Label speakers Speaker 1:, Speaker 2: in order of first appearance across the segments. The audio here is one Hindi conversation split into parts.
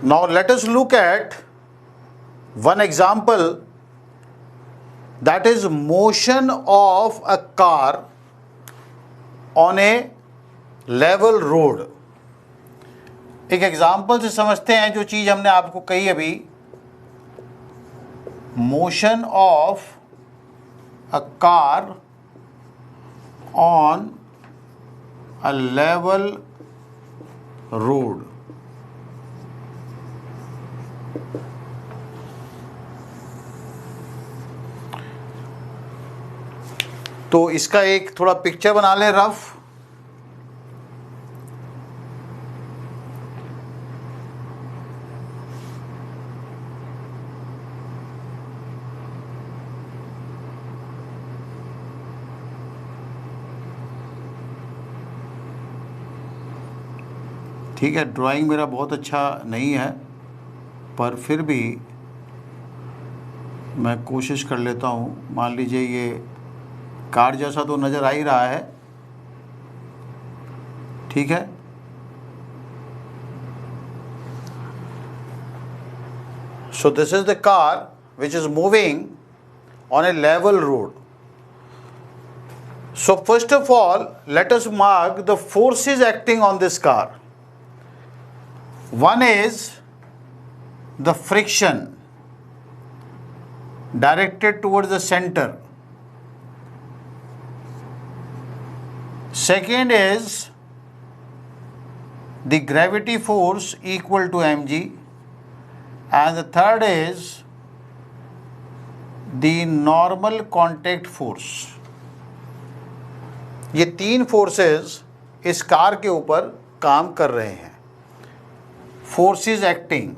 Speaker 1: Now let us look at one example, that is motion of a car on a level road. एक एग्जाम्पल से समझते हैं जो चीज हमने आपको कही अभी, motion of a car on a level road. तो इसका एक थोड़ा पिक्चर बना लें रफ. ठीक है, ड्राइंग मेरा बहुत अच्छा नहीं है, पर फिर भी मैं कोशिश कर लेता हूँ. मान लीजिए ये कार जैसा तो नज़र आ ही रहा है. ठीक है, so this is the car which is moving on A level road. So first of all, let us mark the forces acting on this car. One is the friction directed towards the center. Second is the gravity force equal to mg, and the third is the normal contact force. ये तीन फोर्सेस इस कार के ऊपर काम कर रहे हैं. Forces acting,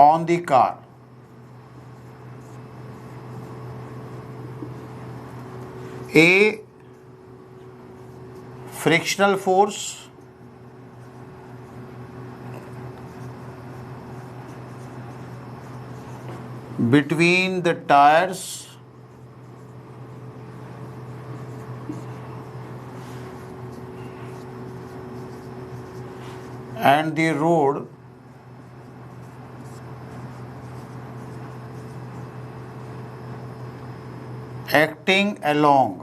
Speaker 1: on the car. A, frictional force, between the tires and the road acting along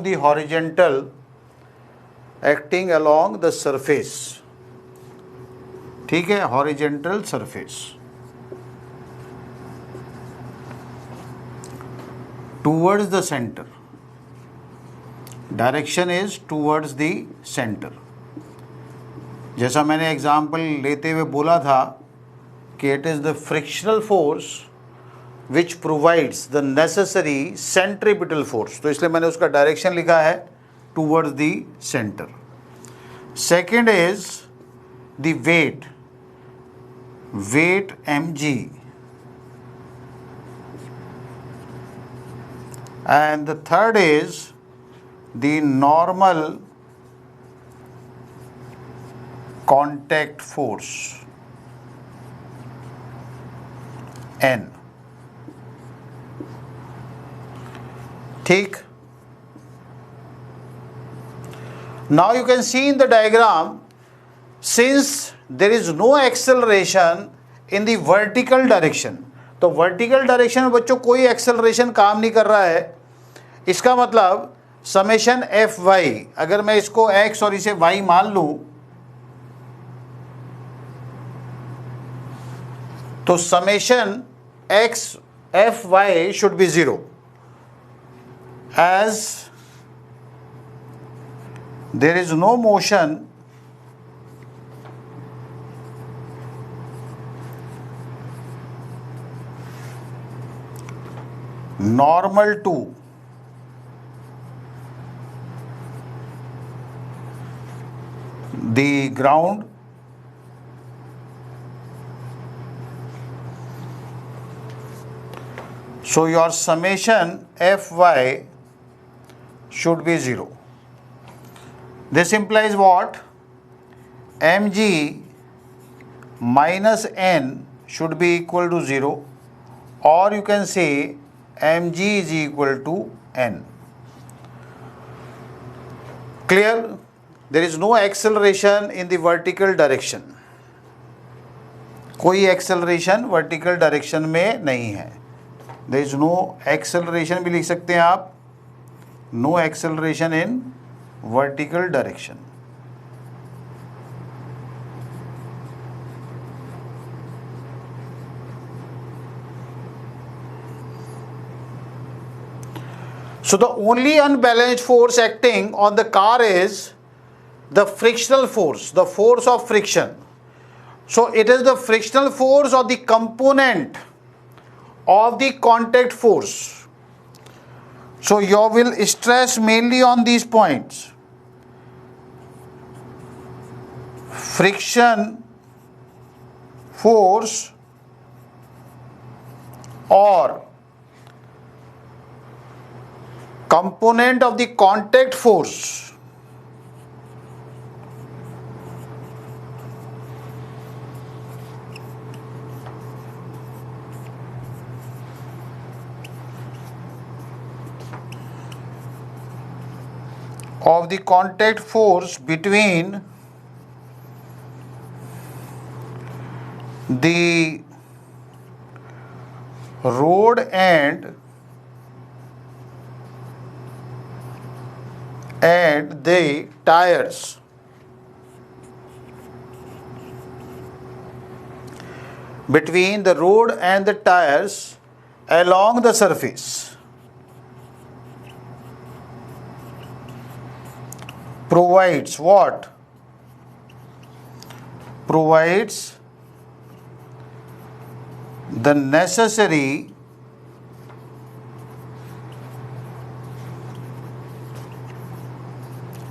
Speaker 1: the horizontal, acting along the surface. ठीक है, horizontal surface towards the center. Direction is towards the center. जैसा मैंने एग्जाम्पल लेते हुए बोला था कि it is the frictional force which provides the necessary centripetal force. तो इसलिए मैंने उसका डायरेक्शन लिखा है towards the center. Second is the weight mg, and the third is the normal contact force n. ठीक. Now you can see in the diagram, since there is no acceleration in the vertical direction, तो वर्टिकल डायरेक्शन में बच्चों कोई एक्सेलरेशन काम नहीं कर रहा है. इसका मतलब समेशन एफ वाई, अगर मैं इसको एक्स और इसे वाई मान लूं, तो summation x F why should be zero, as there is no motion normal to the ground, so your summation Fy should be 0. This implies what? Mg minus n should be equal to 0, or you can say mg is equal to n. Clear? There is no acceleration in the vertical direction. कोई acceleration vertical direction में नहीं है. There is no acceleration भी लिख सकते हैं आप. No acceleration in vertical direction. So the only unbalanced force acting on the car is the frictional force, the force of friction. So it is the frictional force or the component of the contact force. So you will stress mainly on these points. Friction force or component of the contact force of the contact force between the road and the tires. Between the road and the tires along the surface provides what? Provides the necessary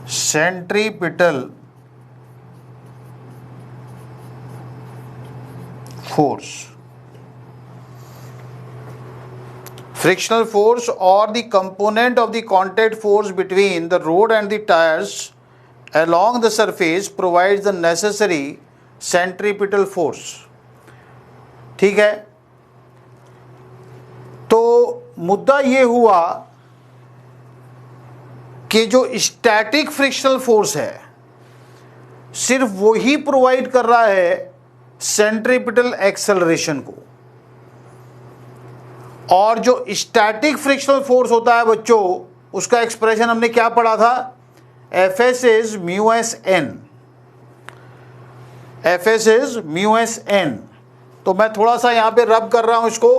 Speaker 1: centripetal force. Frictional force or the component of the contact force between the road and the tires along the surface provides the necessary centripetal force. ठीक है, तो मुद्दा ये हुआ कि जो स्टैटिक फ्रिक्शनल फोर्स है सिर्फ वो ही प्रोवाइड कर रहा है सेंट्रीपिटल एक्सेलरेशन को, और जो स्टैटिक फ्रिक्शनल फोर्स होता है बच्चों उसका एक्सप्रेशन हमने क्या पढ़ा था? Fs is mu s n. Fs is mu s n. तो मैं थोड़ा सा यहाँ पे रब कर रहा हूँ इसको.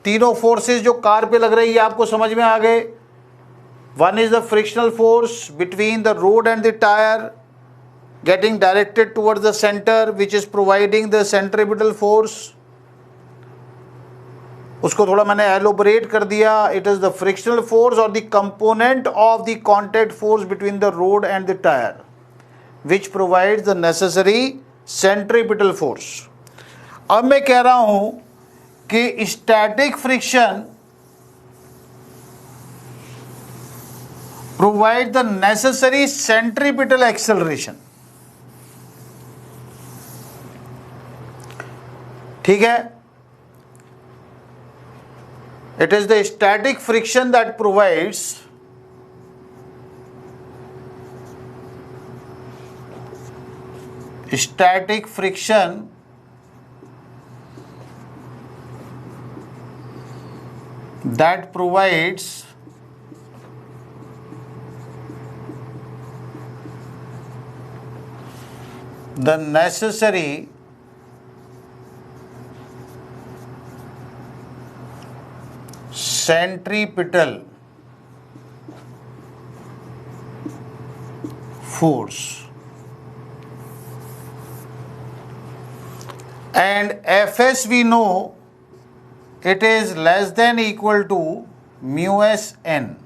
Speaker 1: तीनों फोर्सेस जो कार पे लग रही है आपको समझ में आ गए. One is the frictional force between the road and the tire getting directed towards the center, which is providing the centripetal force. उसको थोड़ा मैंने एलोबरेट कर दिया. It is the frictional force or the component of the contact force between the road and the tire, which provides the necessary centripetal force. अब मैं कह रहा हूं कि static friction provide the necessary centripetal acceleration. ठीक है, it is the static friction that provides static friction that provides the necessary centripetal force, and Fs we know it is less than equal to mu s n.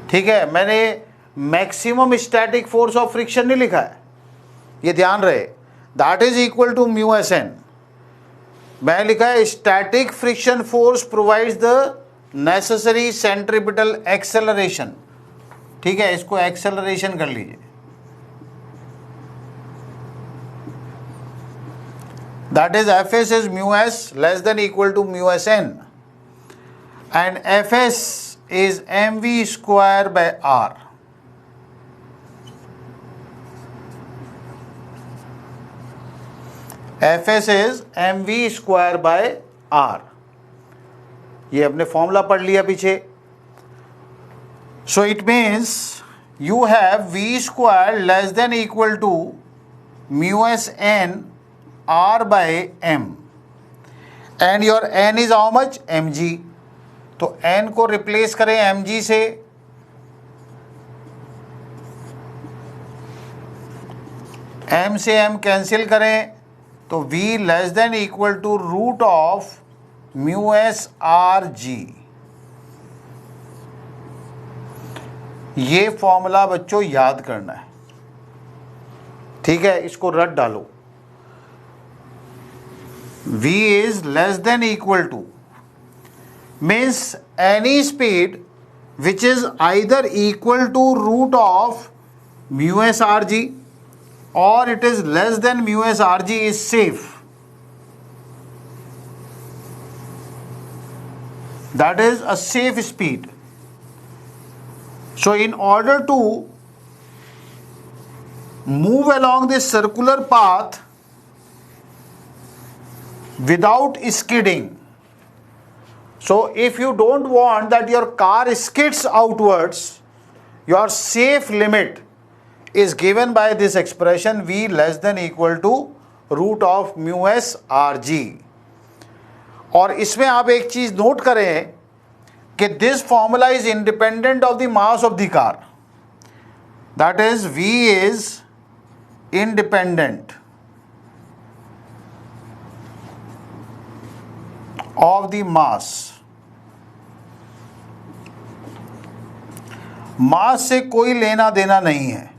Speaker 1: ठीक है, मैंने maximum static force of friction नहीं लिखा है, ये ध्यान रहे. That is equal to mu s n. मैं लिखा है static friction force provides the necessary centripetal acceleration. ठीक है, इसको एक्सेलरेशन कर लीजिए. that is Fs is mu s less than equal to mu Sn, and Fs is mv square by r. Fs is mv square by r. ये अपने फॉर्मूला पढ़ लिया पीछे. So it means you have v square less than equal to mu s n r by m, and your n is how much? mg. तो n को रिप्लेस करें mg से, m से m कैंसिल करें तो v less than equal to root of mu s r g. ये फॉर्मूला बच्चों याद करना है, ठीक है. इसको रट डालो. v is less than equal to means any speed which is either equal to root of mu s r g or it is less than mu s rg is safe. That is a safe speed. So in order to move along this circular path without skidding, so if you don't want that your car skids outwards, your safe limit is given by this expression v less than equal to root of mu s r g. और इसमें आप एक चीज नोट करें कि this formula is independent of the mass of the car. That is v is independent of the mass. Mass से कोई लेना देना नहीं है,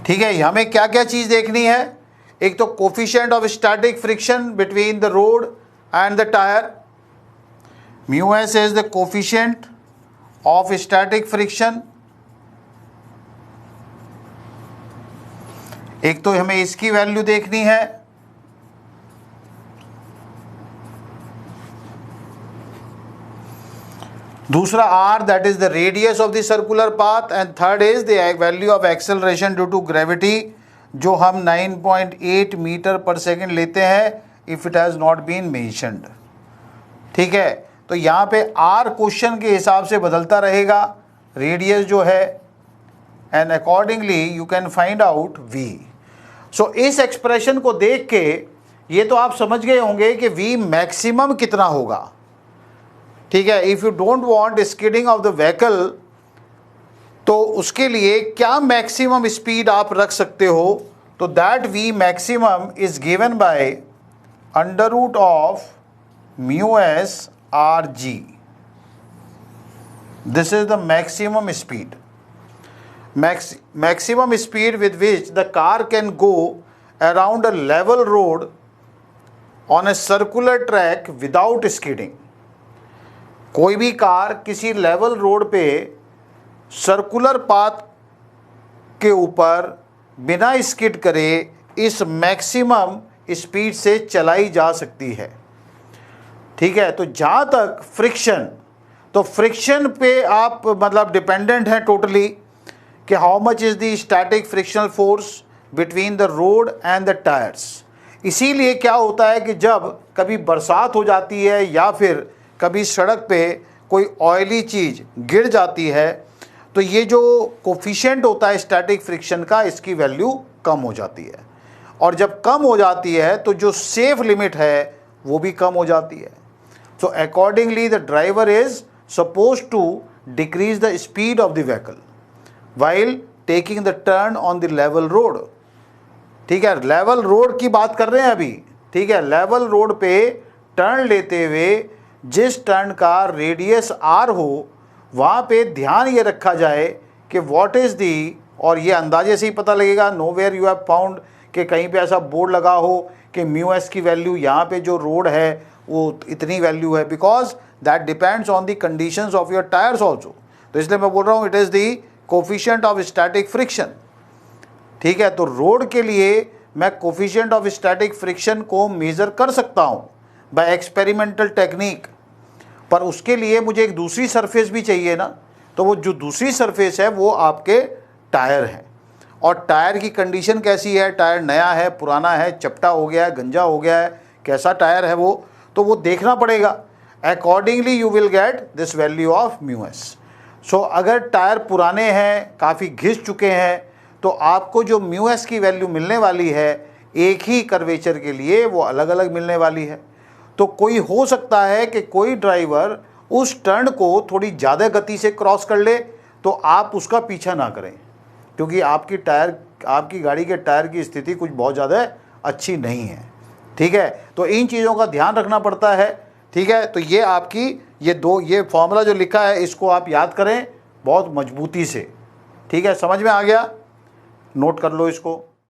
Speaker 1: ठीक है. हमें क्या क्या चीज देखनी है? एक तो coefficient of static friction between the road and the tyre. Mu S is the coefficient of static friction. एक तो हमें इसकी वैल्यू देखनी है. दूसरा r, that is the radius of the circular path, and third is the value of acceleration due to gravity, जो हम 9.8 मीटर पर सेकेंड लेते हैं if it has not been mentioned. ठीक है. तो यहाँ पे r क्वेश्चन के हिसाब से बदलता रहेगा, रेडियस जो है, and accordingly you can find out v. सो इस एक्सप्रेशन को देख के ये तो आप समझ गए होंगे कि v मैक्सिमम कितना होगा, ठीक है. If you don't want skidding of the vehicle, तो उसके लिए क्या मैक्सिमम स्पीड आप रख सकते हो? तो that v maximum is given by under root of mu s r g. This is the maximum speed. Maximum speed with which the car can go around a level road on a circular track without skidding. कोई भी कार किसी लेवल रोड पे सर्कुलर पाथ के ऊपर बिना स्किड करे इस मैक्सिमम स्पीड से चलाई जा सकती है, ठीक है. तो जहाँ तक फ्रिक्शन, तो फ्रिक्शन पे आप मतलब डिपेंडेंट है टोटली कि how much is the static frictional force between the road and the tyres. इसीलिए क्या होता है कि जब कभी बरसात हो जाती है या फिर कभी सड़क पे कोई ऑयली चीज़ गिर जाती है, तो ये जो कोफिशिएंट होता है स्टैटिक फ्रिक्शन का, इसकी वैल्यू कम हो जाती है. और जब कम हो जाती है तो जो सेफ लिमिट है वो भी कम हो जाती है. So accordingly the driver is suppose to decrease the speed of the vehicle while taking the turn on the level road. ठीक है, लेवल रोड की बात कर रहे हैं अभी, ठीक है. लेवल रोड पे टर्न लेते हुए जिस टर्न का रेडियस आर हो वहाँ पे ध्यान ये रखा जाए कि व्हाट इज़ दी, और ये अंदाजे से ही पता लगेगा, no where you have found कि कहीं पे ऐसा बोर्ड लगा हो कि म्यू एस की वैल्यू यहाँ पे जो रोड है वो इतनी वैल्यू है, because that depends on the conditions of your tyres also. तो इसलिए मैं बोल रहा हूँ it is the coefficient of static friction. ठीक है, तो रोड के लिए मैं कोफिशिएंट ऑफ स्टैटिक फ्रिक्शन को मेज़र कर सकता हूँ बाय एक्सपेरिमेंटल टेक्निक, पर उसके लिए मुझे एक दूसरी सरफेस भी चाहिए ना। तो वो जो दूसरी सरफेस है वो आपके टायर हैं। और टायर की कंडीशन कैसी है, टायर नया है, पुराना है, चपटा हो गया है, गंजा हो गया है, कैसा टायर है वो, तो वो देखना पड़ेगा। Accordingly you will get this value of mu s. सो अगर टायर पुराने हैं, काफ़ी घिस चुके हैं, तो आपको जो म्यू एस की वैल्यू मिलने वाली है एक ही कर्वेचर के लिए वो अलग अलग मिलने वाली है। तो कोई हो सकता है कि कोई ड्राइवर उस टर्न को थोड़ी ज़्यादा गति से क्रॉस कर ले, तो आप उसका पीछा ना करें, क्योंकि आपकी गाड़ी के टायर की स्थिति कुछ बहुत ज़्यादा अच्छी नहीं है। ठीक है, तो इन चीज़ों का ध्यान रखना पड़ता है। ठीक है, तो ये आपकी ये फॉर्मूला जो लिखा है इसको आप याद करें बहुत मजबूती से। ठीक है, समझ में आ गया, नोट कर लो इसको।